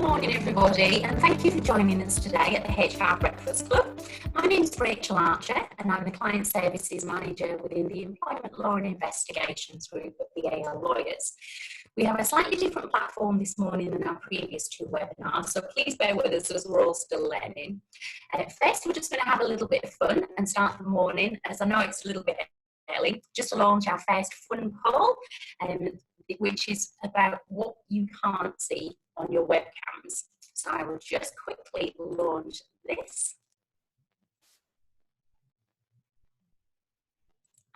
morning, everybody, and thank you for joining us today at the HR Breakfast Club. My name is Rachel Archer, and I'm the Client Services Manager within the Employment Law and Investigations Group of the AL Lawyers. We have a slightly different platform this morning than our previous two webinars, so please bear with us as we're all still learning. First, we're just going to have a little bit of fun and start the morning, as I know it's a little bit early, just to launch our first fun poll, which is about what you can't see on your webcams. So I will just quickly launch this.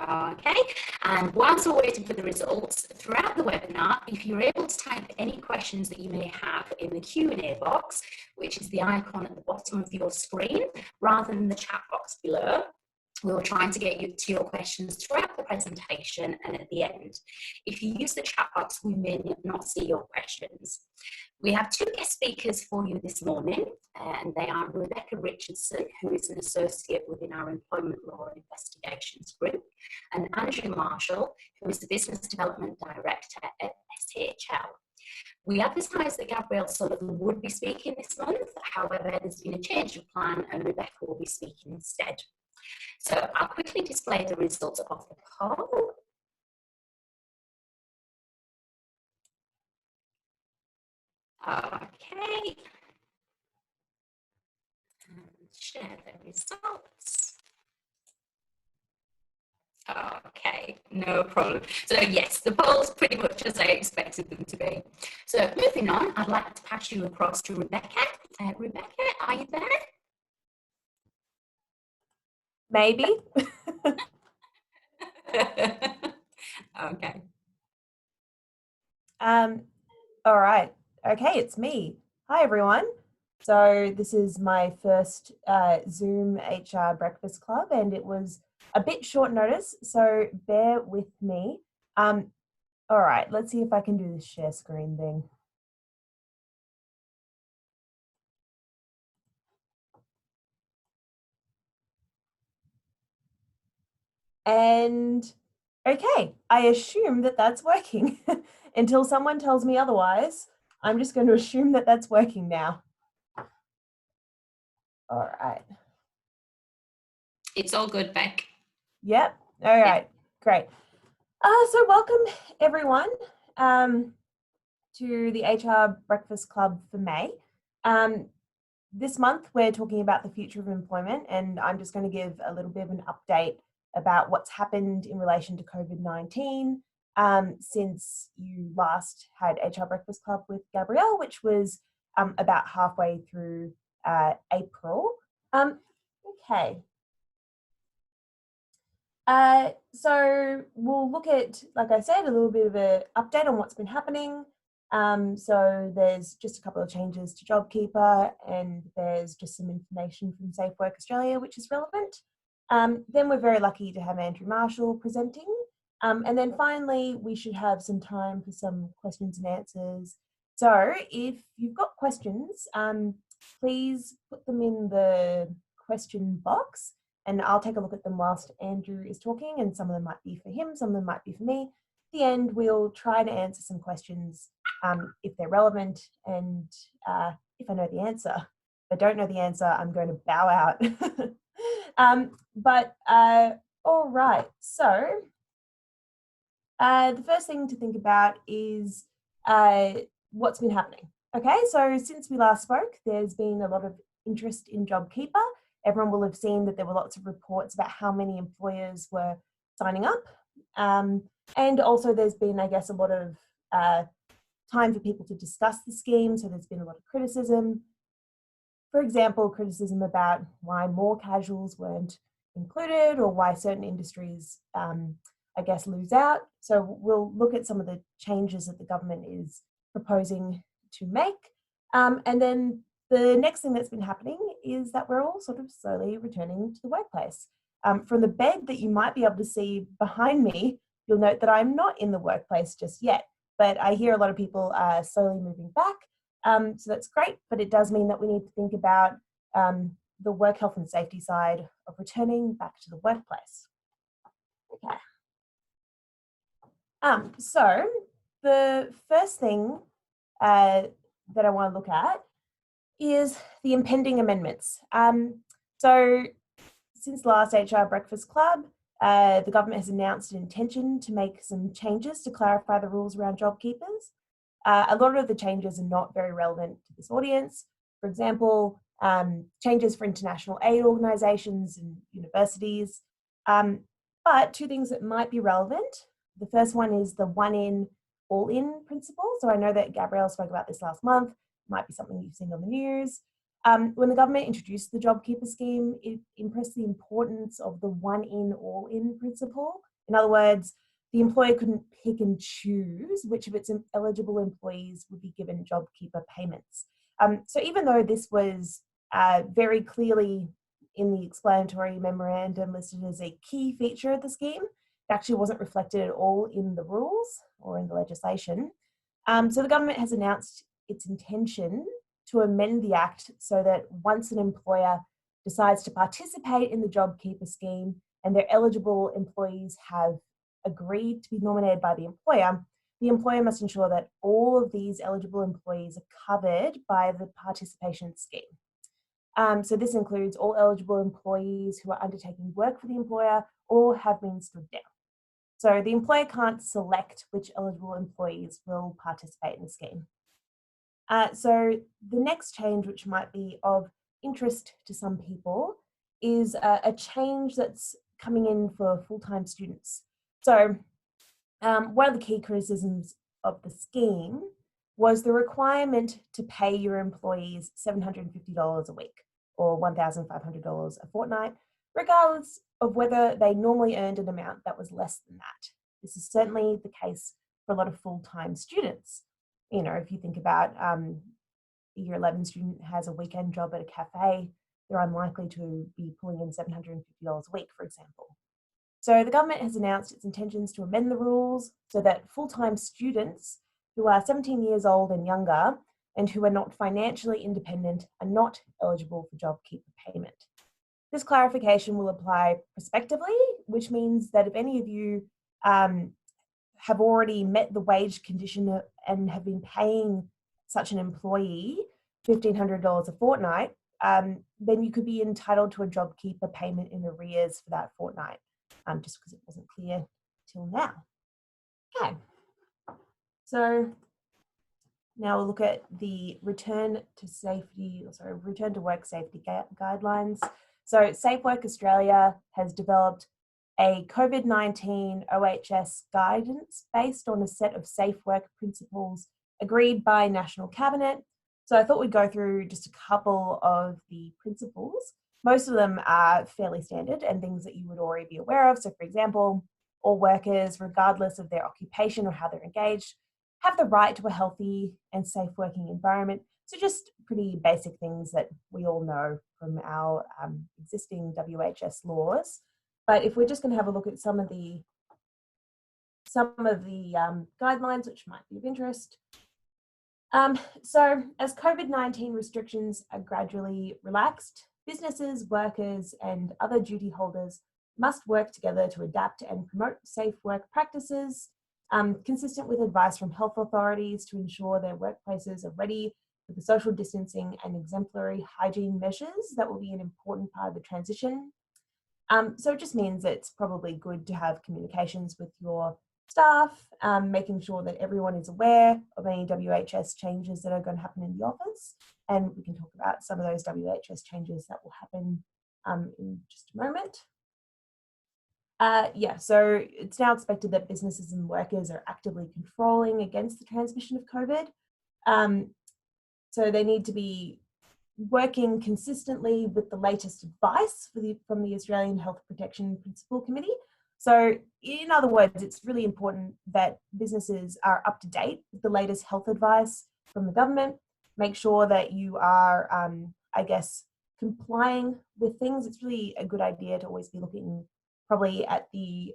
Okay, and whilst we're waiting for the results, throughout the webinar, if you're able to type any questions that you may have in the Q&A box, which is the icon at the bottom of your screen, rather than the chat box below, we were trying to get you to your questions throughout the presentation and at the end. If you use the chat box, we may not see your questions. We have two guest speakers for you this morning, and they are Rebecca Richardson, who is an associate within our Employment Law and Investigations Group, and Andrew Marshall, who is the Business Development Director at SHL. We advertised that Gabrielle Sullivan would be speaking this month, however, there's been a change of plan and Rebecca will be speaking instead. So I'll quickly display the results of the poll. Okay. And share the results. Okay, no problem. So yes, the poll's pretty much as I expected them to be. So moving on, I'd like to pass you across to Rebecca. Rebecca, are you there? Maybe. Okay. All right. Okay, it's me. Hi, everyone. So this is my first Zoom HR Breakfast Club, and it was a bit short notice, so bear with me. All right, let's see if I can do this share screen thing. And okay, I assume that that's working. Until someone tells me otherwise, I'm just going to assume that that's working now. All right. It's all good, Beck. Yep. All right. Great. So welcome everyone to the HR Breakfast Club for May. This month we're talking about the future of employment, and I'm just going to give a little bit of an update about what's happened in relation to COVID-19 since you last had HR Breakfast Club with Gabrielle, which was about halfway through April. Okay. So we'll look at, like I said, a little bit of an update on what's been happening. So there's just a couple of changes to JobKeeper, and there's just some information from Safe Work Australia, which is relevant. Then we're very lucky to have Andrew Marshall presenting. And then finally, we should have some time for some questions and answers. So if you've got questions, please put them in the question box, and I'll take a look at them whilst Andrew is talking, and some of them might be for him, some of them might be for me. At the end, we'll try to answer some questions if they're relevant, and if I know the answer. If I don't know the answer, I'm going to bow out. All right, so the first thing to think about is what's been happening. Okay, so since we last spoke, there's been a lot of interest in JobKeeper. Everyone will have seen that there were lots of reports about how many employers were signing up. And also there's been, I guess, a lot of time for people to discuss the scheme. So there's been a lot of criticism. For example, criticism about why more casuals weren't included, or why certain industries, I guess, lose out. So we'll look at some of the changes that the government is proposing to make. And then the next thing that's been happening is that we're all sort of slowly returning to the workplace. From the bed that you might be able to see behind me, you'll note that I'm not in the workplace just yet, but I hear a lot of people are slowly moving back. So that's great, but it does mean that we need to think about the work health and safety side of returning back to the workplace. Okay. So the first thing that I want to look at is the impending amendments. So since the last HR Breakfast Club, the government has announced an intention to make some changes to clarify the rules around JobKeepers. A lot of the changes are not very relevant to this audience. For example, changes for international aid organisations and universities. But two things that might be relevant. The first one is the one in, all in principle. So I know that Gabrielle spoke about this last month. It might be something you've seen on the news. When the government introduced the JobKeeper scheme, it impressed the importance of the one in, all in principle. In other words, the employer couldn't pick and choose which of its eligible employees would be given JobKeeper payments. So even though this was very clearly in the explanatory memorandum listed as a key feature of the scheme, it actually wasn't reflected at all in the rules or in the legislation. So the government has announced its intention to amend the Act so that once an employer decides to participate in the JobKeeper scheme and their eligible employees have agreed to be nominated by the employer must ensure that all of these eligible employees are covered by the participation scheme. So this includes all eligible employees who are undertaking work for the employer or have been stood down. So the employer can't select which eligible employees will participate in the scheme. So the next change, which might be of interest to some people, is a change that's coming in for full-time students. So one of the key criticisms of the scheme was the requirement to pay your employees $750 a week or $1,500 a fortnight, regardless of whether they normally earned an amount that was less than that. This is certainly the case for a lot of full-time students. You know, if you think about a year 11 student has a weekend job at a cafe, they're unlikely to be pulling in $750 a week, for example. So the government has announced its intentions to amend the rules so that full-time students who are 17 years old and younger and who are not financially independent are not eligible for JobKeeper payment. This clarification will apply prospectively, which means that if any of you have already met the wage condition and have been paying such an employee $1,500 a fortnight, then you could be entitled to a JobKeeper payment in arrears for that fortnight, just because it wasn't clear till now. Okay, so now we'll look at the return to work safety guidelines. So Safe Work Australia has developed a COVID-19 OHS guidance based on a set of safe work principles agreed by National Cabinet. So I thought we'd go through just a couple of the principles. Most of them are fairly standard and things that you would already be aware of. So for example, all workers, regardless of their occupation or how they're engaged, have the right to a healthy and safe working environment. So just pretty basic things that we all know from our existing WHS laws. But if we're just going to have a look at some of the guidelines which might be of interest. So as COVID-19 restrictions are gradually relaxed, businesses, workers and other duty holders must work together to adapt and promote safe work practices consistent with advice from health authorities to ensure their workplaces are ready for the social distancing and exemplary hygiene measures that will be an important part of the transition. So it just means it's probably good to have communications with your staff, making sure that everyone is aware of any WHS changes that are going to happen in the office. And we can talk about some of those WHS changes that will happen in just a moment. So it's now expected that businesses and workers are actively controlling against the transmission of COVID. So they need to be working consistently with the latest advice from the Australian Health Protection Principal Committee. So in other words, it's really important that businesses are up to date with the latest health advice from the government. Make sure that you are, complying with things. It's really a good idea to always be looking probably at the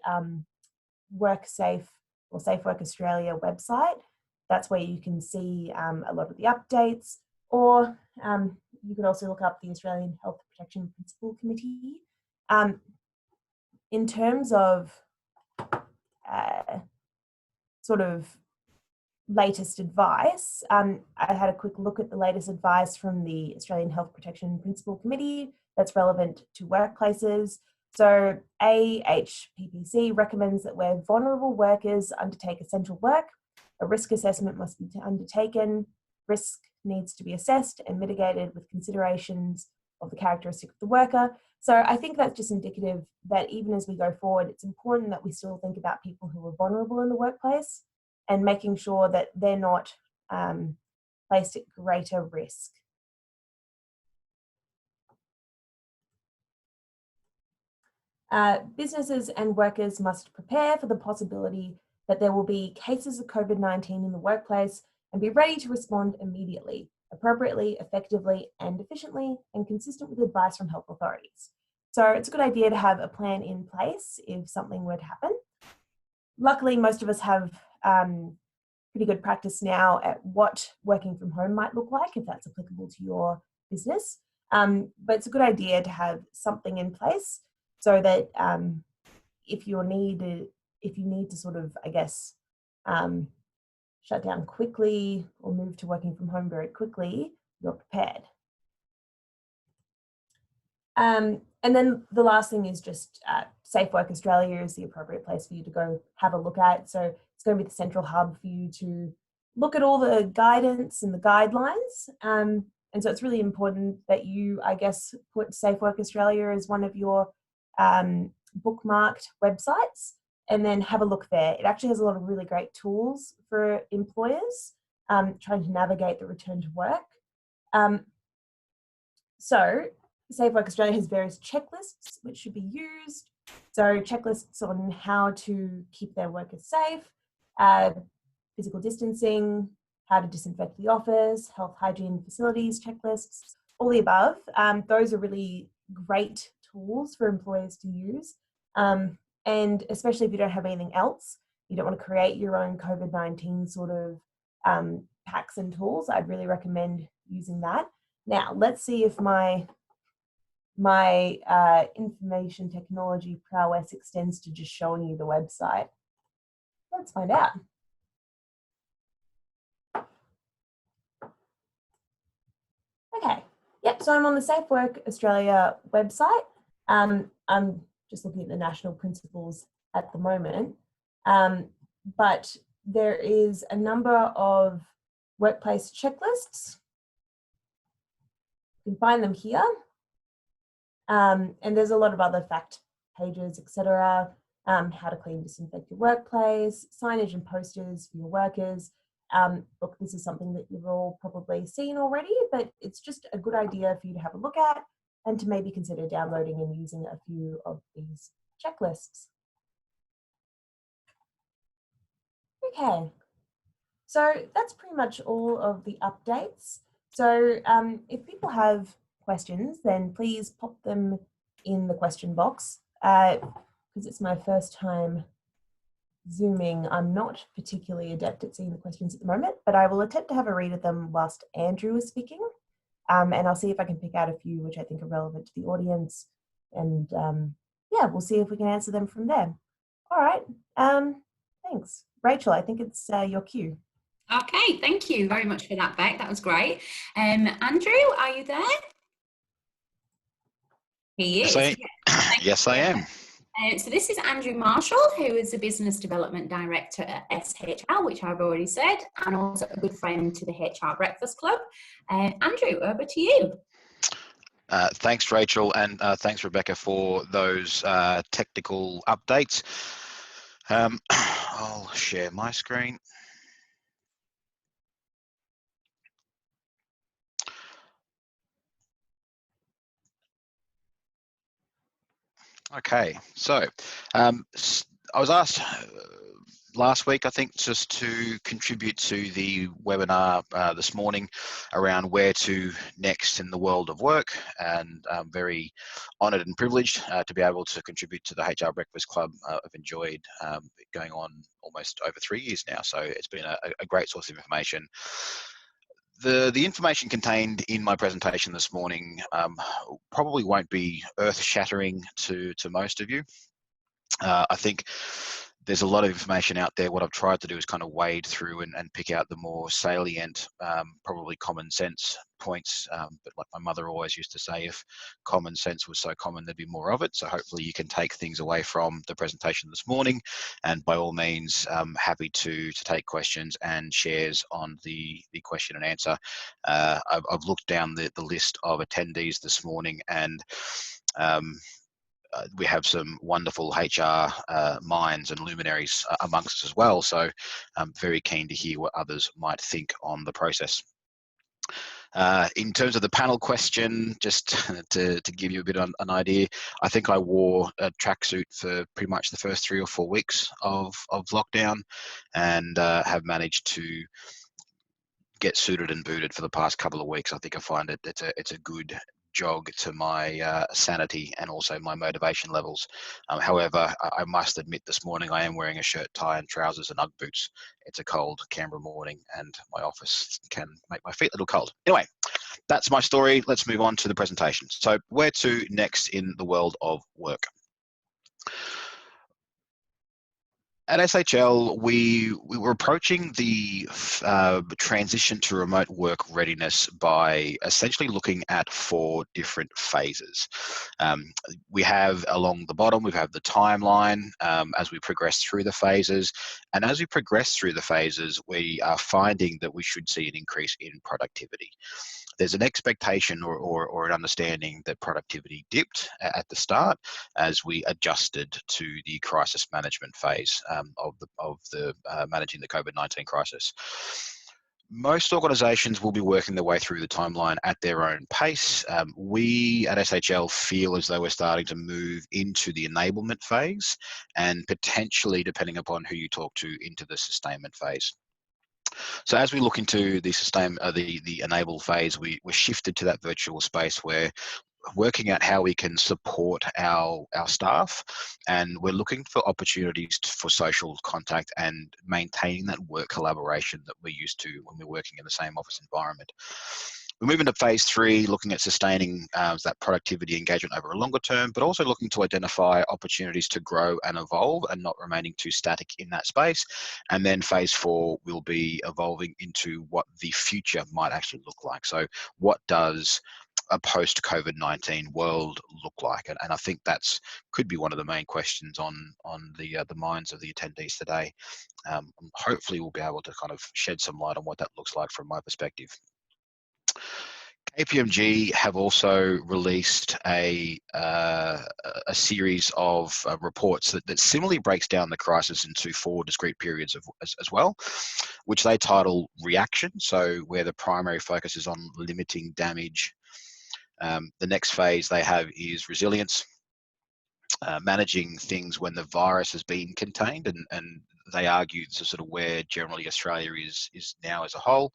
WorkSafe or Safe Work Australia website. That's where you can see a lot of the updates, or you can also look up the Australian Health Protection Principal Committee. In terms of sort of latest advice, I had a quick look at the latest advice from the Australian Health Protection Principal Committee that's relevant to workplaces. So AHPPC recommends that where vulnerable workers undertake essential work, a risk assessment must be undertaken. Risk needs to be assessed and mitigated with considerations of the characteristic of the worker. So I think that's just indicative that even as we go forward, it's important that we still think about people who are vulnerable in the workplace and making sure that they're not placed at greater risk. Businesses and workers must prepare for the possibility that there will be cases of COVID-19 in the workplace and be ready to respond immediately, appropriately, effectively, and efficiently, and consistent with advice from health authorities. So it's a good idea to have a plan in place if something were to happen. Luckily, most of us have pretty good practice now at what working from home might look like, if that's applicable to your business. But it's a good idea to have something in place so that if you need to sort of, I guess, shut down quickly or move to working from home very quickly, you're prepared. And then the last thing is just Safe Work Australia is the appropriate place for you to go have a look at. So it's going to be the central hub for you to look at all the guidance and the guidelines. And so it's really important that you, I guess, put Safe Work Australia as one of your bookmarked websites and then have a look there. It actually has a lot of really great tools for employers trying to navigate the return to work. So Safe Work Australia has various checklists which should be used. So checklists on how to keep their workers safe, physical distancing, how to disinfect the office, health hygiene facilities checklists, all the above. Those are really great tools for employers to use. And especially if you don't have anything else, you don't want to create your own COVID-19 sort of packs and tools, I'd really recommend using that. Now, let's see if my information technology prowess extends to just showing you the website. Let's find out. Okay, yep, so I'm on the Safe Work Australia website. I'm just looking at the national principles at the moment, but there is a number of workplace checklists. You can find them here. And there's a lot of other fact pages, etc. How to clean, disinfect your workplace, signage and posters for your workers. Look, this is something that you've all probably seen already, but it's just a good idea for you to have a look at and to maybe consider downloading and using a few of these checklists. Okay, so that's pretty much all of the updates. So if people have questions, then please pop them in the question box. Because it's my first time Zooming, I'm not particularly adept at seeing the questions at the moment, but I will attempt to have a read of them whilst Andrew is speaking. And I'll see if I can pick out a few which I think are relevant to the audience. And yeah, we'll see if we can answer them from there. All right, thanks. Rachel, I think it's your cue. Okay, thank you very much for that, Beck. That was great. Andrew, are you there? He is. Yes, I am. So this is Andrew Marshall, who is the Business Development Director at SHL, which I've already said, and also a good friend to the HR Breakfast Club. Andrew, over to you. Thanks, Rachel, and thanks, Rebecca, for those technical updates. I'll share my screen. Okay, so I was asked last week, I think, just to contribute to the webinar this morning around where to next in the world of work, and I'm very honoured and privileged to be able to contribute to the HR Breakfast Club. I've enjoyed going on almost over 3 years now, so it's been a great source of information. The information contained in my presentation this morning probably won't be earth-shattering to most of you. I think there's a lot of information out there. What I've tried to do is kind of wade through and pick out the more salient, probably common sense points. But like my mother always used to say, if common sense was so common, there'd be more of it. So hopefully you can take things away from the presentation this morning. And by all means, happy to take questions and shares on the question and answer. I've looked down the list of attendees this morning, and we have some wonderful HR minds and luminaries amongst us as well. So I'm very keen to hear what others might think on the process. In terms of the panel question, just to give you a bit of an idea, I think I wore a tracksuit for pretty much the first 3 or 4 weeks of lockdown, and have managed to get suited and booted for the past couple of weeks. I think I find it's a good jog to my sanity and also my motivation levels. However, I must admit this morning I am wearing a shirt, tie and trousers and Ugg boots. It's a cold Canberra morning and my office can make my feet a little cold. Anyway, that's my story. Let's move on to the presentation. So where to next in the world of work? At SHL, we were approaching the transition to remote work readiness by essentially looking at 4 different phases. We have along the bottom, we have the timeline as we progress through the phases. And as we progress through the phases, we are finding that we should see an increase in productivity. There's an expectation or an understanding that productivity dipped at the start as we adjusted to the crisis management phase of the managing the COVID-19 crisis. Most organisations will be working their way through the timeline at their own pace. We at SHL feel as though we're starting to move into the enablement phase and potentially, depending upon who you talk to, into the sustainment phase. So as we look into the enable phase, we're shifted to that virtual space where working out how we can support our staff, and we're looking for opportunities for social contact and maintaining that work collaboration that we're used to when we're working in the same office environment. We move into phase 3, looking at sustaining that productivity engagement over a longer term, but also looking to identify opportunities to grow and evolve and not remaining too static in that space. And then phase 4 will be evolving into what the future might actually look like. So what does a post-COVID-19 world look like? And I think that's could be one of the main questions on the minds of the attendees today. Hopefully we'll be able to kind of shed some light on what that looks like from my perspective. KPMG have also released a series of reports that similarly breaks down the crisis into 4 discrete periods as well, which they title reaction, so where the primary focus is on limiting damage. The next phase they have is resilience, managing things when the virus has been contained, and they argue this is sort of where generally Australia is now as a whole.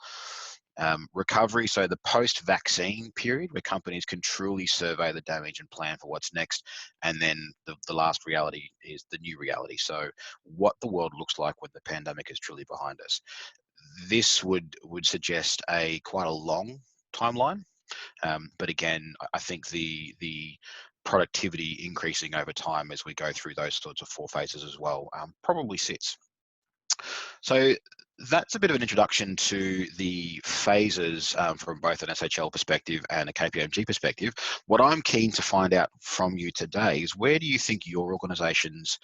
Recovery, so the post-vaccine period where companies can truly survey the damage and plan for what's next. And then the last reality is the new reality, so what the world looks like when the pandemic is truly behind us. This would suggest quite a long timeline, but again, I think the productivity increasing over time as we go through those sorts of 4 phases as well probably sits. So that's a bit of an introduction to the phases from both an SHL perspective and a KPMG perspective. What I'm keen to find out from you today is, where do you think your organisation's,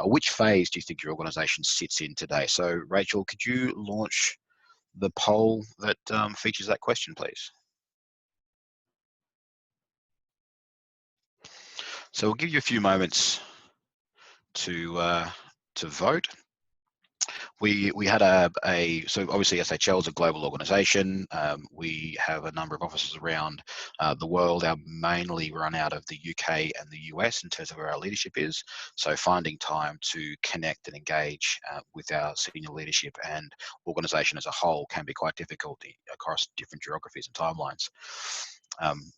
which phase do you think your organisation sits in today? So Rachel, could you launch the poll that features that question, please? So we'll give you a few moments to vote. We had so obviously SHL is a global organisation. We have a number of offices around the world. Our mainly run out of the UK and the US in terms of where our leadership is. So finding time to connect and engage with our senior leadership and organisation as a whole can be quite difficult across different geographies and timelines.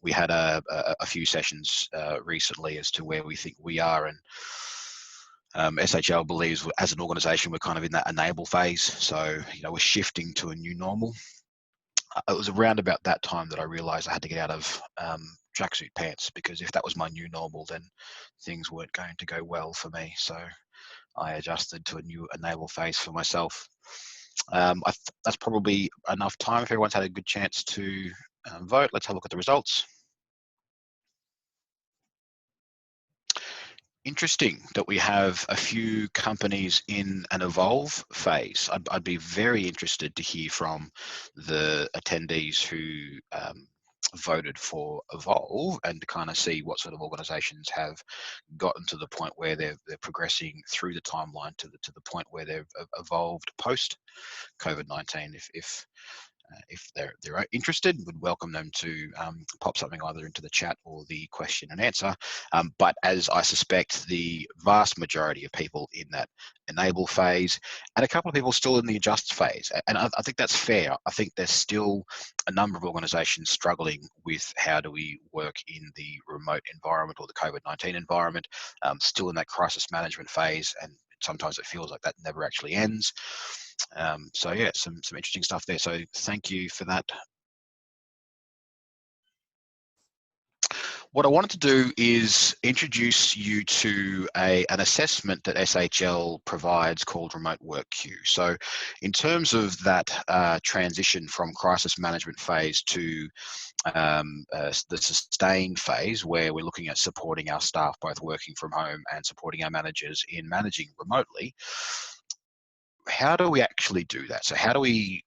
We had a few sessions recently as to where we think we are, and SHL believes as an organisation we're kind of in that enable phase. So we're shifting to a new normal. It was around about that time that I realised I had to get out of tracksuit pants, because if that was my new normal, then things weren't going to go well for me. So I adjusted to a new enable phase for myself. That's probably enough time. If everyone's had a good chance to vote, let's have a look at the results. Interesting that we have a few companies in an evolve phase. I'd be very interested to hear from the attendees who voted for evolve and to kind of see what sort of organizations have gotten to the point where they're progressing through the timeline to the point where they've evolved post COVID-19. If they're interested, would welcome them to pop something either into the chat or the question and answer. But as I suspect, the vast majority of people in that enable phase, and a couple of people still in the adjust phase, and I think that's fair. I think there's still a number of organisations struggling with how do we work in the remote environment or the COVID-19 environment, still in that crisis management phase, and sometimes it feels like that never actually ends. So yeah, some interesting stuff there. So thank you for that. What I wanted to do is introduce you to an assessment that SHL provides called Remote Work Queue. So in terms of that transition from crisis management phase to the sustain phase, where we're looking at supporting our staff both working from home and supporting our managers in managing remotely, how do we actually do that? So how do we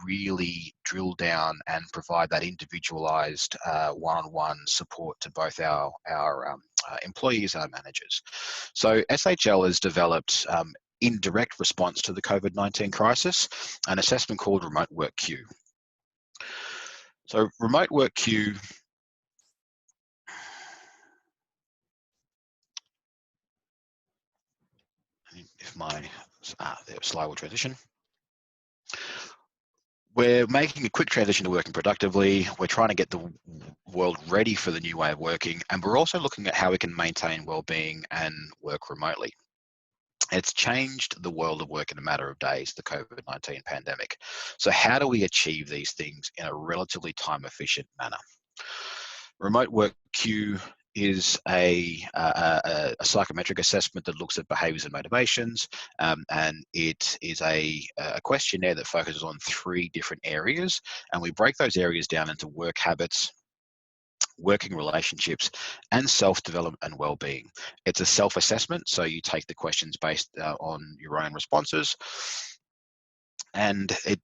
really drill down and provide that individualized one-on-one support to both our employees and our managers? So SHL has developed, in direct response to the COVID-19 crisis, an assessment called Remote Work Queue. So Remote Work Queue if my slide will transition. We're making a quick transition to working productively. We're trying to get the world ready for the new way of working, and we're also looking at how we can maintain well-being and work remotely. It's changed the world of work in a matter of days, the COVID-19 pandemic. So how do we achieve these things in a relatively time-efficient manner? Remote Work Queue is a psychometric assessment that looks at behaviours and motivations, and it is a questionnaire that focuses on 3 different areas, and we break those areas down into work habits, working relationships, and self-development and well-being. It's a self-assessment, so you take the questions based on your own responses, and it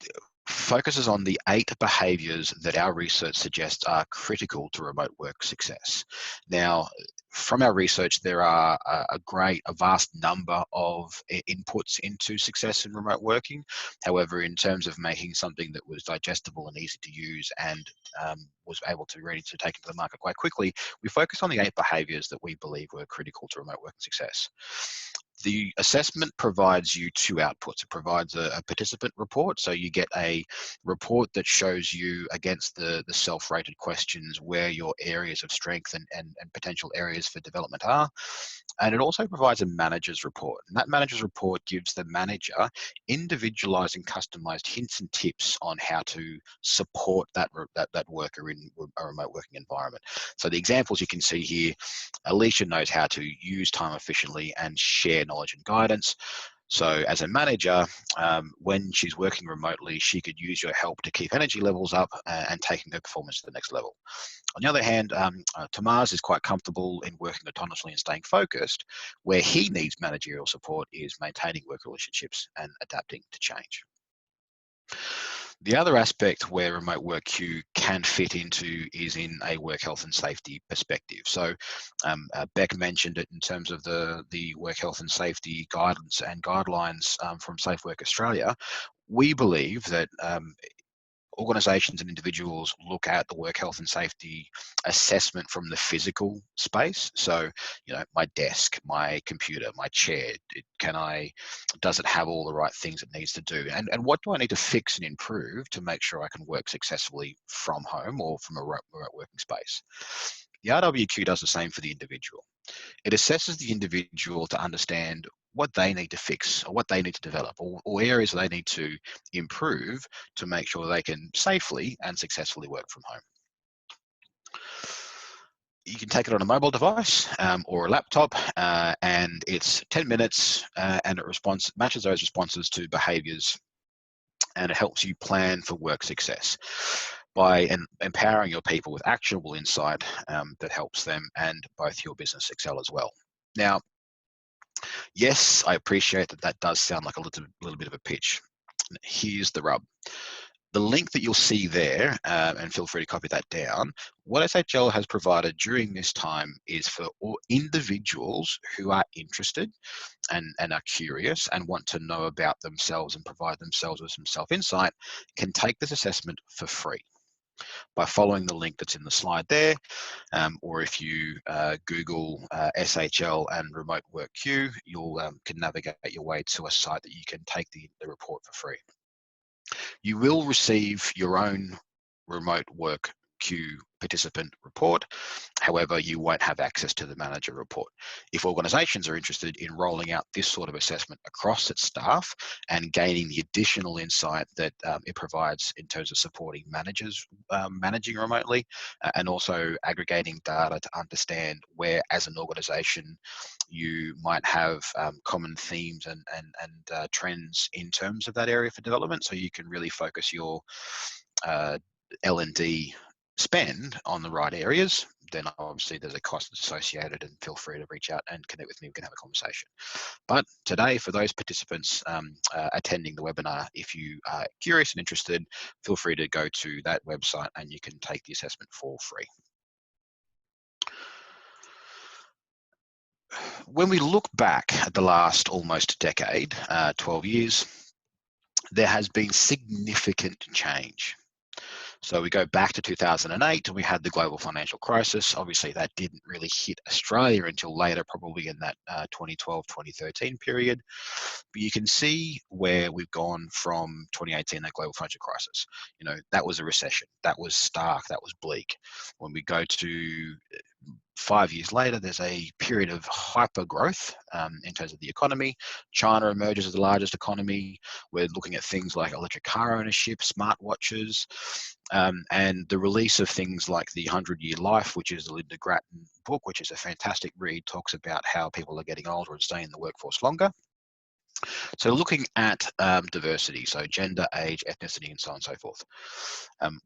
focuses on the 8 behaviours that our research suggests are critical to remote work success. Now, from our research, there are a vast number of inputs into success in remote working. However, in terms of making something that was digestible and easy to use and was able to ready to take into the market quite quickly, we focused on the 8 behaviours that we believe were critical to remote working success. The assessment provides you 2 outputs. It provides a participant report, so you get a report that shows you against the self-rated questions where your areas of strength and potential areas for development are. And it also provides a manager's report. And that manager's report gives the manager individualized and customized hints and tips on how to support that worker in a remote working environment. So the examples you can see here, Alicia knows how to use time efficiently and share knowledge and guidance. So as a manager, when she's working remotely, she could use your help to keep energy levels up and taking her performance to the next level. On the other hand, Tomas is quite comfortable in working autonomously and staying focused. Where he needs managerial support is maintaining work relationships and adapting to change. The other aspect where Remote Work Queue can fit into is in a work health and safety perspective. So Beck mentioned it in terms of the work health and safety guidance and guidelines from Safe Work Australia. We believe that organisations and individuals look at the work health and safety assessment from the physical space. So, my desk, my computer, my chair, does it have all the right things it needs to do? And what do I need to fix and improve to make sure I can work successfully from home or from a remote working space? The RWQ does the same for the individual. It assesses the individual to understand what they need to fix or what they need to develop or areas they need to improve to make sure they can safely and successfully work from home. you can take it on a mobile device or a laptop, and it's 10 minutes, and it matches those responses to behaviours, and it helps you plan for work success by empowering your people with actionable insight that helps them and both your business excel as well. Now, yes, I appreciate that does sound like a little bit of a pitch. Here's the rub. The link that you'll see there, and feel free to copy that down, what SHL has provided during this time is for all individuals who are interested and are curious and want to know about themselves and provide themselves with some self-insight, can take this assessment for free by following the link that's in the slide there, or if you Google SHL and remote work queue, you'll can navigate your way to a site that you can take the report for free. You will receive your own remote work queue participant report. However, you won't have access to the manager report. If organisations are interested in rolling out this sort of assessment across its staff and gaining the additional insight that it provides in terms of supporting managers managing remotely, and also aggregating data to understand where, as an organisation, you might have common themes and trends in terms of that area for development, so you can really focus your L&D spend on the right areas, then obviously there's a cost associated, and feel free to reach out and connect with me. We can have a conversation. But today, for those participants attending the webinar, if you are curious and interested, feel free to go to that website and you can take the assessment for free. When we look back at the last almost decade, 12 years, there has been significant change. So we go back to 2008 and we had the global financial crisis. Obviously that didn't really hit Australia until later, probably in that 2012, 2013 period. But you can see where we've gone from 2018, that global financial crisis. You know, that was a recession. That was stark. That was bleak. When we go to 5 years later, there's a period of hyper growth in terms of the economy. China emerges as the largest economy. We're looking at things like electric car ownership, smartwatches, and the release of things like the 100-Year Life, which is the Linda Grattan book, which is a fantastic read, talks about how people are getting older and staying in the workforce longer. So looking at diversity, so gender, age, ethnicity, and so on and so forth.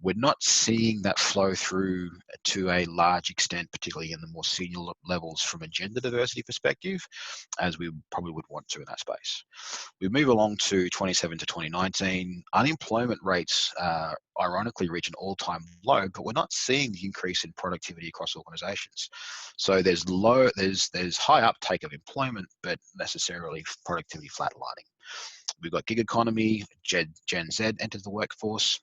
We're not seeing that flow through to a large extent, particularly in the more senior levels from a gender diversity perspective, as we probably would want to in that space. We move along to 2017 to 2019. Unemployment rates ironically reach an all-time low, but we're not seeing the increase in productivity across organizations. So there's high uptake of employment, but necessarily productivity flatlining. We've got gig economy, Gen Z enters the workforce.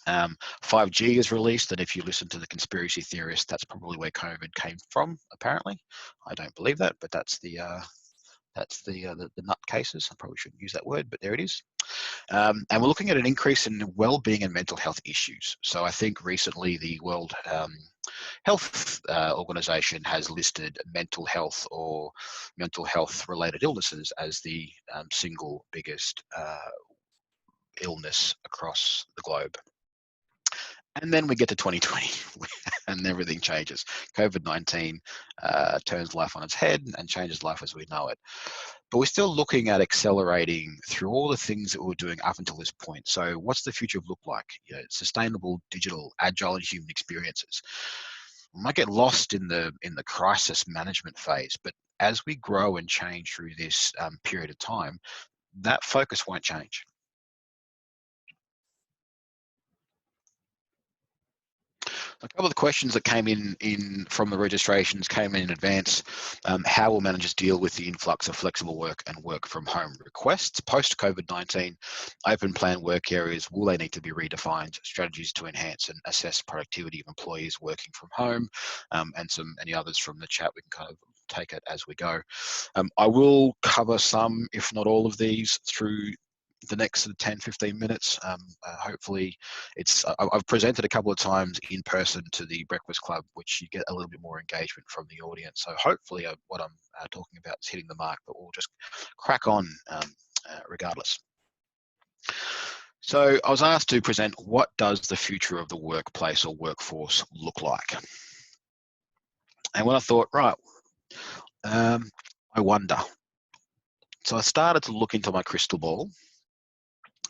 5G is released, and if you listen to the conspiracy theorists, that's probably where COVID came from, apparently. I don't believe that, but that's the nut cases. I probably shouldn't use that word, but there it is. And we're looking at an increase in well-being and mental health issues. So I think recently the World Health Organization has listed mental health or mental health related illnesses as the single biggest illness across the globe. And then we get to 2020 and everything changes. COVID-19 turns life on its head and changes life as we know it. But we're still looking at accelerating through all the things that we were doing up until this point. So what's the future look like? You know, sustainable, digital, agile, and human experiences. We might get lost in the crisis management phase, but as we grow and change through this period of time, that focus won't change. A couple of the questions that came in from the registrations came in advance. How will managers deal with the influx of flexible work and work from home requests post COVID-19? Open plan work areas, will they need to be redefined? Strategies to enhance and assess productivity of employees working from home, and any others from the chat. We can kind of take it as we go. I will cover some, if not all of these, through the next 10-15 minutes. Hopefully I've presented a couple of times in person to the Breakfast Club, which you get a little bit more engagement from the audience. So hopefully what I'm talking about is hitting the mark, but we'll just crack on regardless. So I was asked to present, what does the future of the workplace or workforce look like? And when I thought, right, I wonder. So I started to look into my crystal ball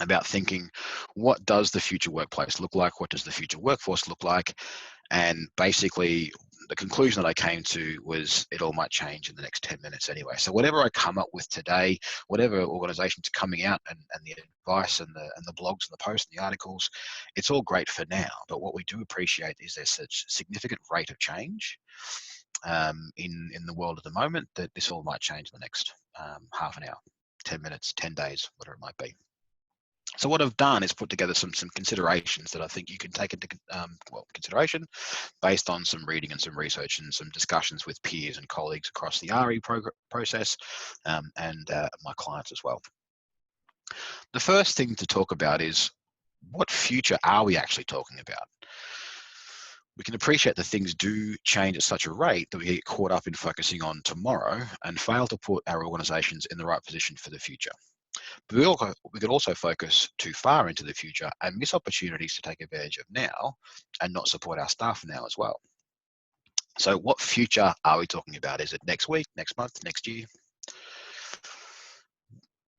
about thinking, what does the future workplace look like? What does the future workforce look like? And basically, the conclusion that I came to was it all might change in the next 10 minutes anyway. So whatever I come up with today, whatever organizations are coming out and the advice and the blogs and the posts and the articles, it's all great for now. But what we do appreciate is there's such significant rate of change in the world at the moment that this all might change in the next half an hour, 10 minutes, 10 days, whatever it might be. So what I've done is put together some considerations that I think you can take into consideration based on some reading and some research and some discussions with peers and colleagues across the RE process and my clients as well. The first thing to talk about is, what future are we actually talking about? We can appreciate that things do change at such a rate that we get caught up in focusing on tomorrow and fail to put our organisations in the right position for the future. But we could also focus too far into the future and miss opportunities to take advantage of now and not support our staff now as well. So what future are we talking about? Is it next week, next month, next year?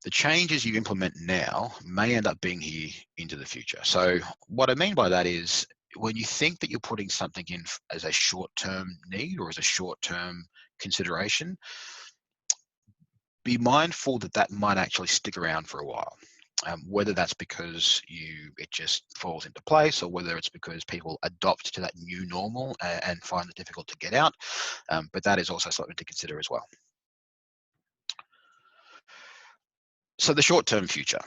The changes you implement now may end up being here into the future. So what I mean by that is, when you think that you're putting something in as a short-term need or as a short-term consideration, be mindful that that might actually stick around for a while. Whether that's because it just falls into place, or whether it's because people adopt to that new normal and find it difficult to get out. But that is also something to consider as well. So the short-term future.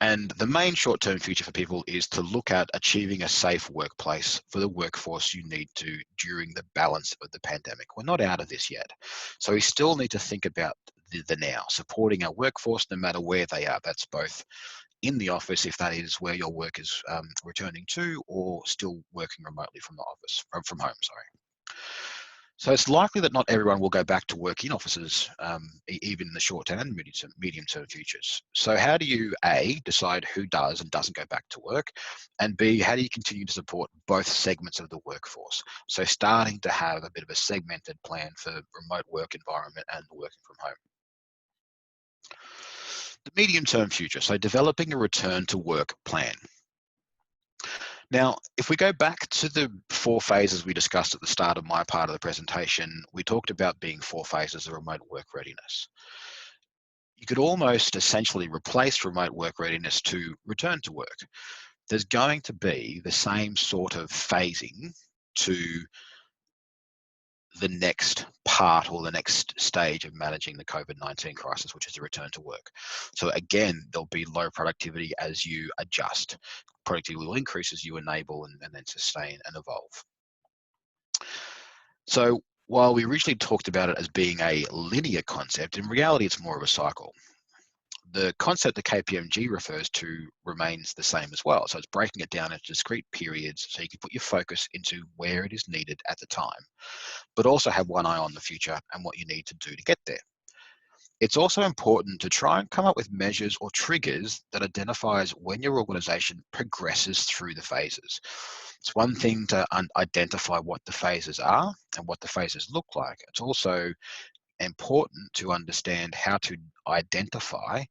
And the main short-term future for people is to look at achieving a safe workplace for the workforce you need to during the balance of the pandemic. We're not out of this yet. So we still need to think about the now, supporting our workforce no matter where they are. That's both in the office, if that is where your work is returning to, or still working remotely from the office, from home, sorry. So it's likely that not everyone will go back to work in offices, even in the short term and medium term futures. So how do you, A, decide who does and doesn't go back to work? And B, how do you continue to support both segments of the workforce? So starting to have a bit of a segmented plan for remote work environment and working from home. The medium term future, so developing a return to work plan. Now, if we go back to the 4 phases we discussed at the start of my part of the presentation, we talked about being 4 phases of remote work readiness. You could almost essentially replace remote work readiness to return to work. There's going to be the same sort of phasing to the next part or the next stage of managing the COVID-19 crisis, which is the return to work. So again, there'll be low productivity as you adjust. Productivity will increase as you enable and then sustain and evolve. So while we originally talked about it as being a linear concept, in reality, it's more of a cycle. The concept that KPMG refers to remains the same as well. So it's breaking it down into discrete periods so you can put your focus into where it is needed at the time, but also have one eye on the future and what you need to do to get there. It's also important to try and come up with measures or triggers that identifies when your organization progresses through the phases. It's one thing to identify what the phases are and what the phases look like. It's also important to understand how to identify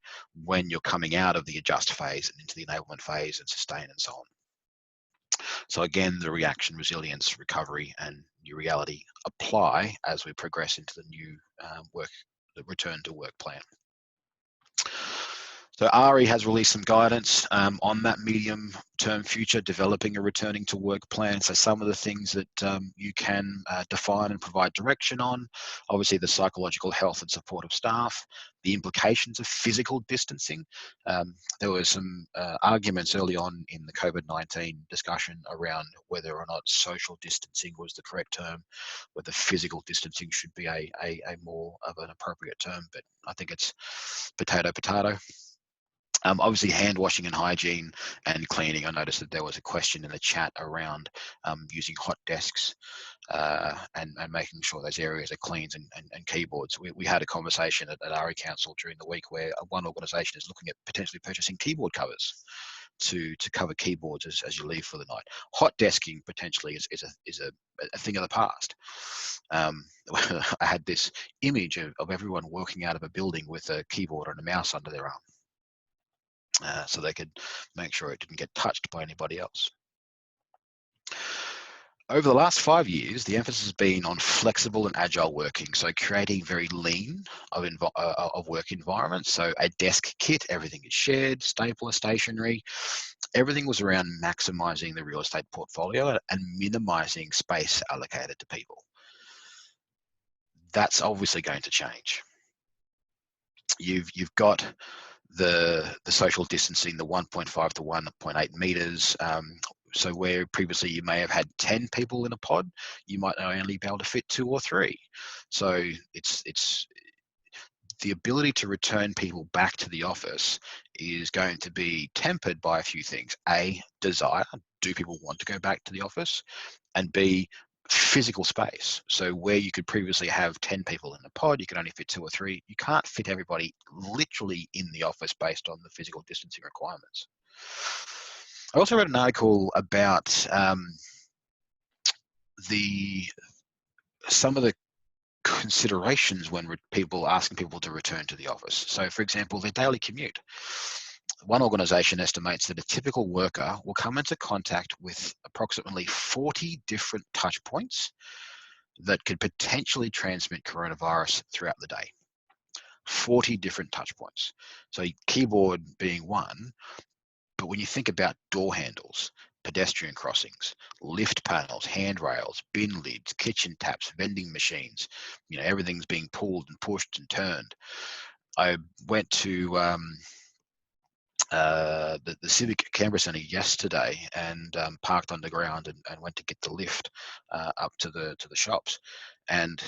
when you're coming out of the adjust phase and into the enablement phase and sustain and so on. So again, the reaction, resilience, recovery, and new reality apply as we progress into the new the return to work plan. So RE has released some guidance on that medium-term future, developing a returning to work plan. So some of the things that you can define and provide direction on, obviously the psychological health and support of staff, the implications of physical distancing. There were some arguments early on in the COVID-19 discussion around whether or not social distancing was the correct term, whether physical distancing should be a more of an appropriate term, but I think it's potato. Obviously, hand washing and hygiene and cleaning. I noticed that there was a question in the chat around using hot desks and making sure those areas are clean and keyboards. We had a conversation at RE Council during the week where one organisation is looking at potentially purchasing keyboard covers to cover keyboards as you leave for the night. Hot desking potentially is a thing of the past. I had this image of everyone working out of a building with a keyboard and a mouse under their arm, so they could make sure it didn't get touched by anybody else. Over the last 5 years, the emphasis has been on flexible and agile working, so creating very lean of work environments. So a desk kit, everything is shared, stapler, stationery. Everything was around maximizing the real estate portfolio and minimizing space allocated to people. That's obviously going to change. You've got the social distancing, the 1.5 to 1.8 meters. So where previously you may have had 10 people in a pod, you might only be able to fit 2 or 3. So it's the ability to return people back to the office is going to be tempered by a few things. A, desire. Do people want to go back to the office? And B, physical space. So where you could previously have 10 people in a pod, you can only fit 2 or 3. You can't fit everybody literally in the office based on the physical distancing requirements. I also read an article about some of the considerations when people asking people to return to the office. So, for example, their daily commute. One organisation estimates that a typical worker will come into contact with approximately 40 different touch points that could potentially transmit coronavirus throughout the day. 40 different touch points. So keyboard being one, but when you think about door handles, pedestrian crossings, lift panels, handrails, bin lids, kitchen taps, vending machines, everything's being pulled and pushed and turned. I went to the Civic Canberra Centre yesterday and parked underground and went to get the lift up to the shops. And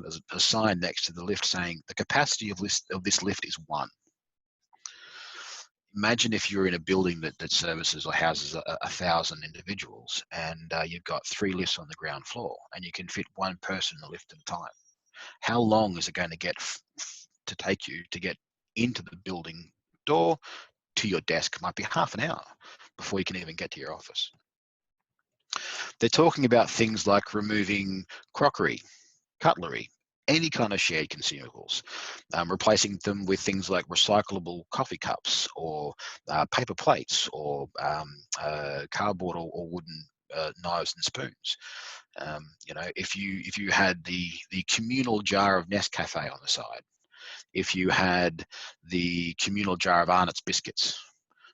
there's a sign next to the lift saying the capacity of this lift is 1. Imagine if you're in a building that services or houses 1,000 individuals, and you've got 3 lifts on the ground floor, and you can fit 1 person in a lift at a time. How long is it going to take you to get into the building door to your desk? Might be half an hour before you can even get to your office. They're talking about things like removing crockery, cutlery, any kind of shared consumables, replacing them with things like recyclable coffee cups or paper plates or cardboard or wooden knives and spoons. If you had the communal jar of Nescafe on the side, if you had the communal jar of Arnott's biscuits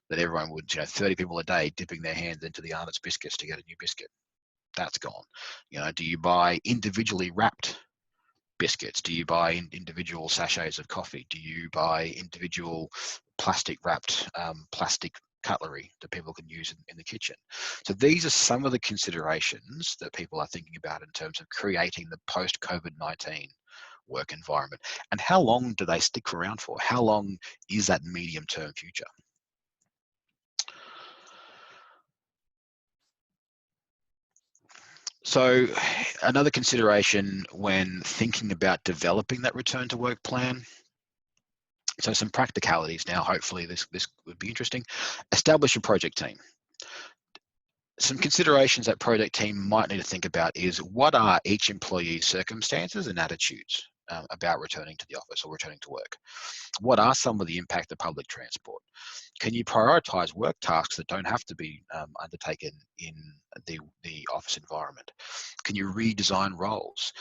that everyone would, 30 people a day dipping their hands into the Arnott's biscuits to get a new biscuit, that's gone. Do you buy individually wrapped biscuits? Do you buy individual sachets of coffee? Do you buy individual plastic wrapped plastic cutlery that people can use in the kitchen? So these are some of the considerations that people are thinking about in terms of creating the post-COVID-19 work environment. And how long do they stick around for? How long is that medium-term future? So another consideration when thinking about developing that return to work plan, so some practicalities now, hopefully this would be interesting. Establish a project team. Some considerations that project team might need to think about is what are each employee's circumstances and attitudes about returning to the office or returning to work? What are some of the impact of public transport? Can you prioritize work tasks that don't have to be undertaken in the office environment? Can you redesign roles?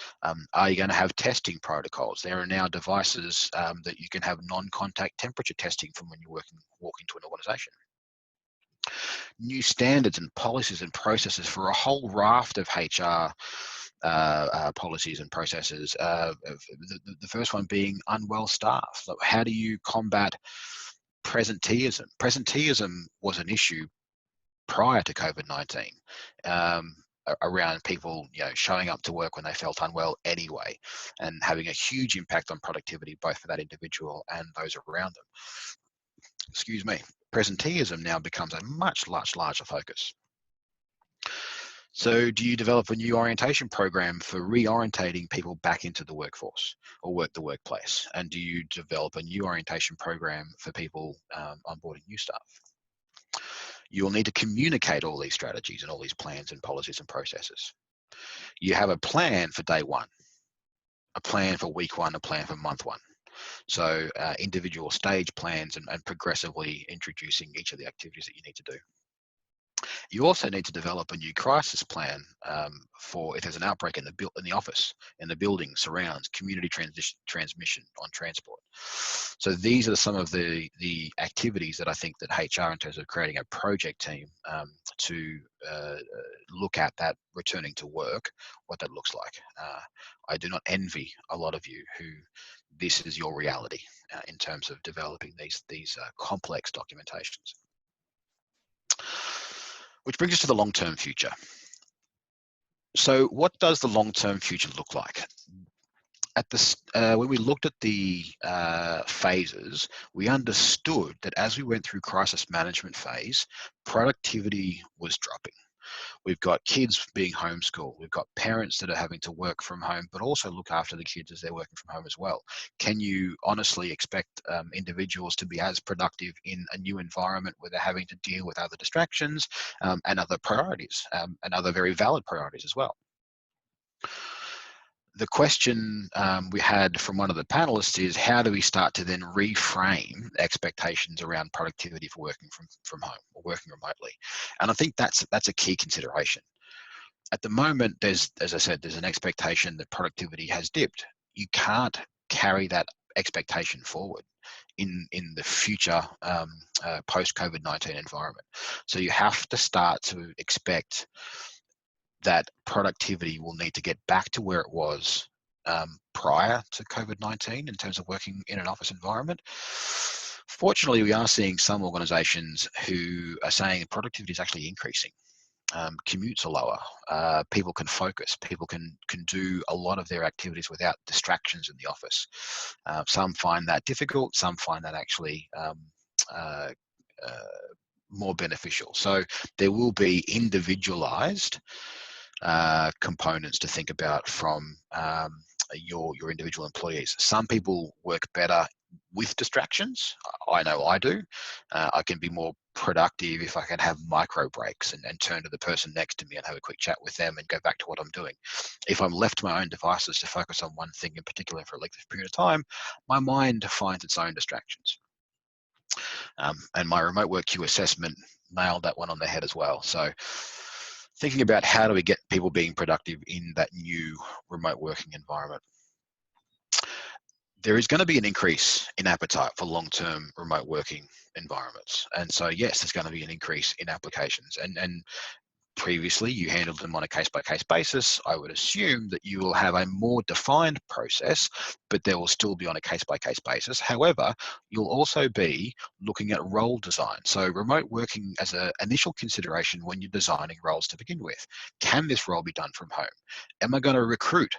Are you going to have testing protocols? There are now devices that you can have non-contact temperature testing from when you walk into an organization. New standards and policies and processes for a whole raft of HR policies and processes. The first one being unwell staff. So how do you combat presenteeism? Presenteeism was an issue prior to COVID-19 around people showing up to work when they felt unwell anyway, and having a huge impact on productivity both for that individual and those around them. Excuse me. Presenteeism now becomes a much larger focus. So do you develop a new orientation program for reorientating people back into the workforce or the workplace? And do you develop a new orientation program for people onboarding new staff? You will need to communicate all these strategies and all these plans and policies and processes. You have a plan for day one, a plan for week one, a plan for month one. So individual stage plans and progressively introducing each of the activities that you need to do. You also need to develop a new crisis plan for if there's an outbreak in the office, in the building, surrounds, community transmission on transport. So these are some of the activities that I think that HR, in terms of creating a project team to look at that returning to work, what that looks like. I do not envy a lot of you who this is your reality in terms of developing these complex documentations. Which brings us to the long-term future. So what does the long-term future look like? At this, when we looked at the phases, we understood that as we went through crisis management phase, productivity was dropping. We've got kids being homeschooled. We've got parents that are having to work from home, but also look after the kids as they're working from home as well. Can you honestly expect individuals to be as productive in a new environment where they're having to deal with other distractions and other priorities and other very valid priorities as well? The question we had from one of the panelists is, how do we start to then reframe expectations around productivity for working from home or working remotely? And I think that's a key consideration. At the moment, as I said, there's an expectation that productivity has dipped. You can't carry that expectation forward in the future post-COVID-19 environment. So you have to start to expect that productivity will need to get back to where it was prior to COVID-19 in terms of working in an office environment. Fortunately, we are seeing some organisations who are saying productivity is actually increasing. Commutes are lower. People can focus. People can do a lot of their activities without distractions in the office. Some find that difficult. Some find that actually more beneficial. So there will be individualised components to think about from your individual employees. Some people work better with distractions. I know I do. I can be more productive if I can have micro breaks and turn to the person next to me and have a quick chat with them and go back to what I'm doing. If I'm left to my own devices to focus on one thing in particular for a lengthy period of time, my mind finds its own distractions. And my remote work queue assessment nailed that one on the head as well. So thinking about how do we get people being productive in that new remote working environment. There is going to be an increase in appetite for long-term remote working environments. And so, yes, there's going to be an increase in applications. And previously, you handled them on a case-by-case basis. I would assume that you will have a more defined process, but there will still be on a case-by-case basis. However, you'll also be looking at role design. So remote working as an initial consideration when you're designing roles to begin with. Can this role be done from home? Am I going to recruit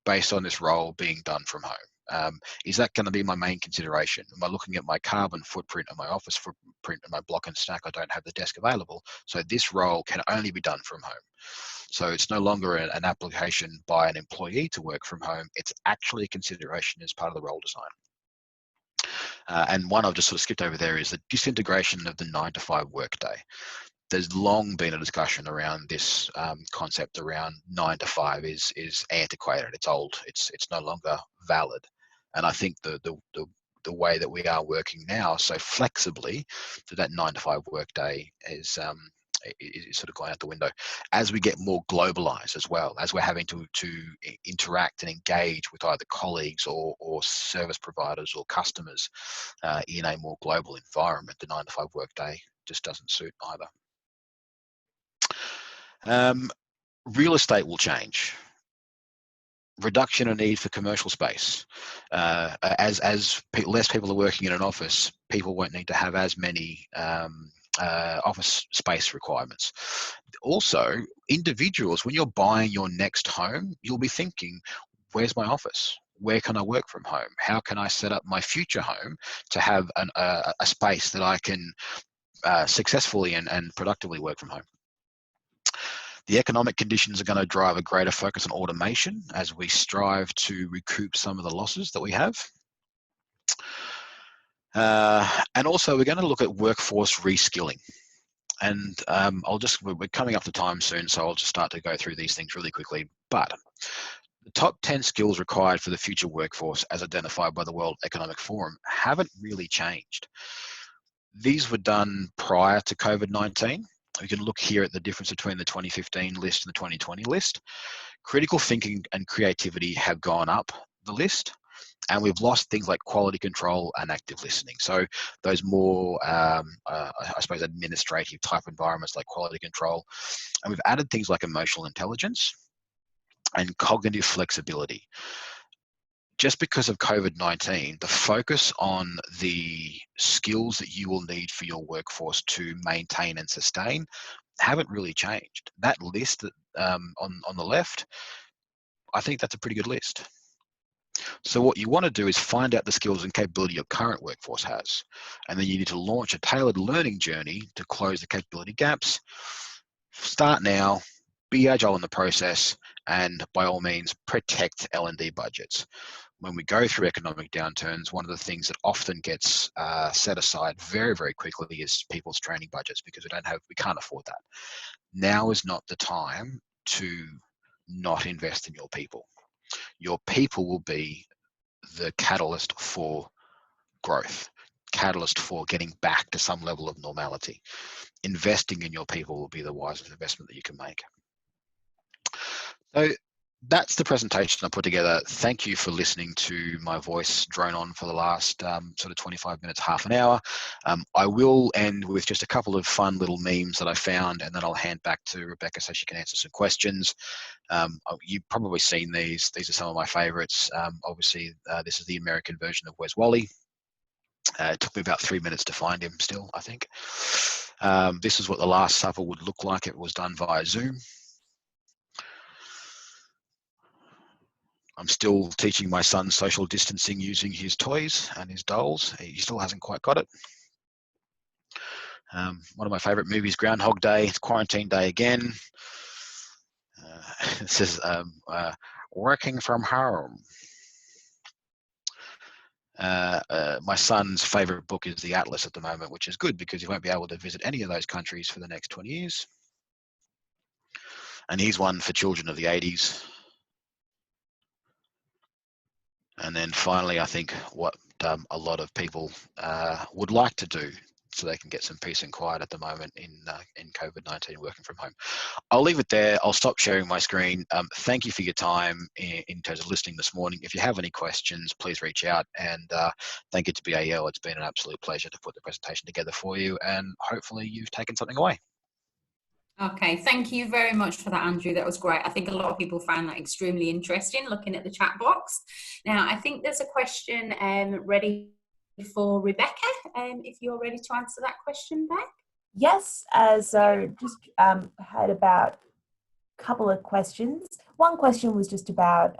based on this role being done from home? Is that going to be my main consideration? Am I looking at my carbon footprint and my office footprint and my block and stack? I don't have the desk available, so this role can only be done from home. So it's no longer an application by an employee to work from home. It's actually a consideration as part of the role design. And one I've just sort of skipped over there is the disintegration of the 9-to-5 workday. There's long been a discussion around this concept around 9 to 5 is antiquated. It's old. It's no longer valid. And I think the way that we are working now so flexibly that 9 to 5 workday is sort of going out the window. As we get more globalized as well, as we're having to interact and engage with either colleagues or service providers or customers in a more global environment, the 9 to 5 workday just doesn't suit either. Real estate will change. Reduction in need for commercial space. As less people are working in an office, people won't need to have as many office space requirements. Also, individuals, when you're buying your next home, you'll be thinking, where's my office? Where can I work from home? How can I set up my future home to have a space that I can successfully and productively work from home? The economic conditions are going to drive a greater focus on automation as we strive to recoup some of the losses that we have. And also, we're going to look at workforce reskilling. And we're coming up to time soon, so I'll just start to go through these things really quickly. But the top 10 skills required for the future workforce, as identified by the World Economic Forum, haven't really changed. These were done prior to COVID-19. We can look here at the difference between the 2015 list and the 2020 list. Critical thinking and creativity have gone up the list, and we've lost things like quality control and active listening. So those more, I suppose, administrative type environments like quality control. And we've added things like emotional intelligence and cognitive flexibility. Just because of COVID-19, the focus on the skills that you will need for your workforce to maintain and sustain haven't really changed. That list on the left, I think that's a pretty good list. So what you want to do is find out the skills and capability your current workforce has, and then you need to launch a tailored learning journey to close the capability gaps. Start now, be agile in the process, and by all means, protect L&D budgets. When we go through economic downturns, one of the things that often gets set aside very, very quickly is people's training budgets, because we can't afford that. Now is not the time to not invest in your people. Your people will be the catalyst for growth, catalyst for getting back to some level of normality. Investing in your people will be the wisest investment that you can make. So that's the presentation I put together. Thank you for listening to my voice drone on for the last sort of 25 minutes, half an hour. I will end with just a couple of fun little memes that I found, and then I'll hand back to Rebecca so she can answer some questions. You've probably seen these. These are some of my favorites. Obviously, this is the American version of Where's Wally? It took me about 3 minutes to find him still, I think. This is what the Last Supper would look like if it was done via Zoom. I'm still teaching my son social distancing using his toys and his dolls. He still hasn't quite got it. One of my favorite movies, Groundhog Day. It's quarantine day again. It says, working from home. My son's favorite book is The Atlas at the moment, which is good because he won't be able to visit any of those countries for the next 20 years. And he's one for children of the 80s. And then finally, I think what a lot of people would like to do so they can get some peace and quiet at the moment in COVID-19, working from home. I'll leave it there. I'll stop sharing my screen. Thank you for your time in terms of listening this morning. If you have any questions, please reach out, and thank you to BAL. It's been an absolute pleasure to put the presentation together for you, and hopefully you've taken something away. Okay, thank you very much for that, Andrew. That was great. I think a lot of people found that extremely interesting, looking at the chat box. Now, I think there's a question ready for Rebecca, if you're ready to answer that question, Beck. Yes, so just had about a couple of questions. One question was just about,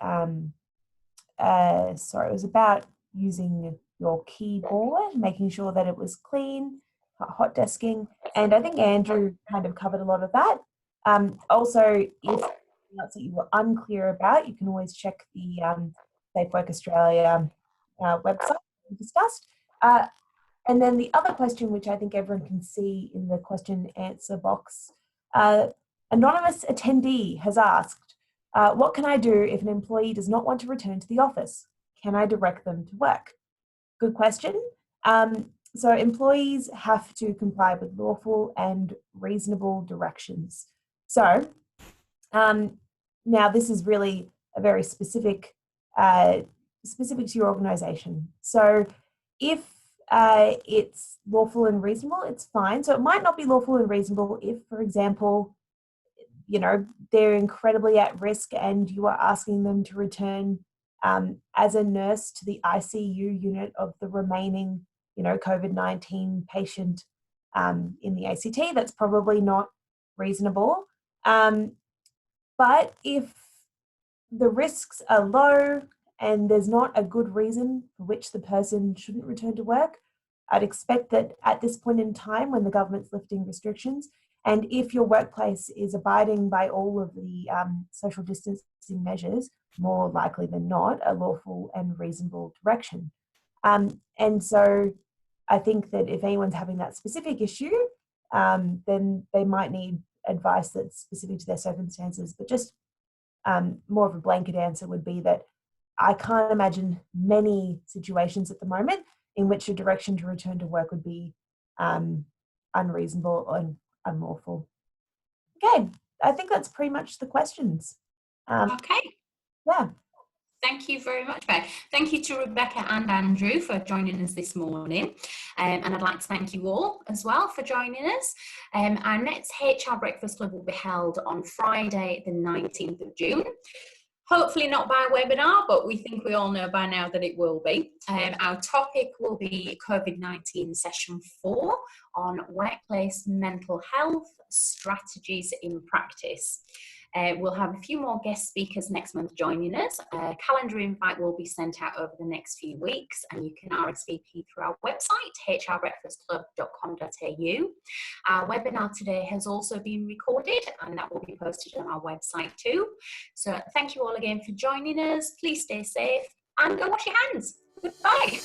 it was about using your keyboard, making sure that it was clean, hot desking, and I think Andrew kind of covered a lot of that. Also, if else that you were unclear about, you can always check the Safe Work Australia website we discussed. And then the other question, which I think everyone can see in the question answer box, anonymous attendee has asked, what can I do if an employee does not want to return to the office? Can I direct them to work? Good question. So employees have to comply with lawful and reasonable directions. So now this is really a very specific to your organisation. So if it's lawful and reasonable, it's fine. So it might not be lawful and reasonable if, for example, they're incredibly at risk and you are asking them to return as a nurse to the ICU unit of the remaining, COVID-19 patient in the ACT. That's probably not reasonable. But if the risks are low and there's not a good reason for which the person shouldn't return to work, I'd expect that at this point in time when the government's lifting restrictions, and if your workplace is abiding by all of the social distancing measures, more likely than not, a lawful and reasonable direction. And so I think that if anyone's having that specific issue, then they might need advice that's specific to their circumstances. But just more of a blanket answer would be that I can't imagine many situations at the moment in which a direction to return to work would be unreasonable and unlawful. Okay, I think that's pretty much the questions. Okay. Yeah. Thank you very much, Beck. Thank you to Rebecca and Andrew for joining us this morning. And I'd like to thank you all as well for joining us. Our next HR Breakfast Club will be held on Friday, the 19th of June. Hopefully not by webinar, but we think we all know by now that it will be. Our topic will be COVID-19 session 4 on workplace mental health strategies in practice. We'll have a few more guest speakers next month joining us. A calendar invite will be sent out over the next few weeks, and you can RSVP through our website, hrbreakfastclub.com.au. Our webinar today has also been recorded, and that will be posted on our website too. So thank you all again for joining us. Please stay safe and go wash your hands. Goodbye.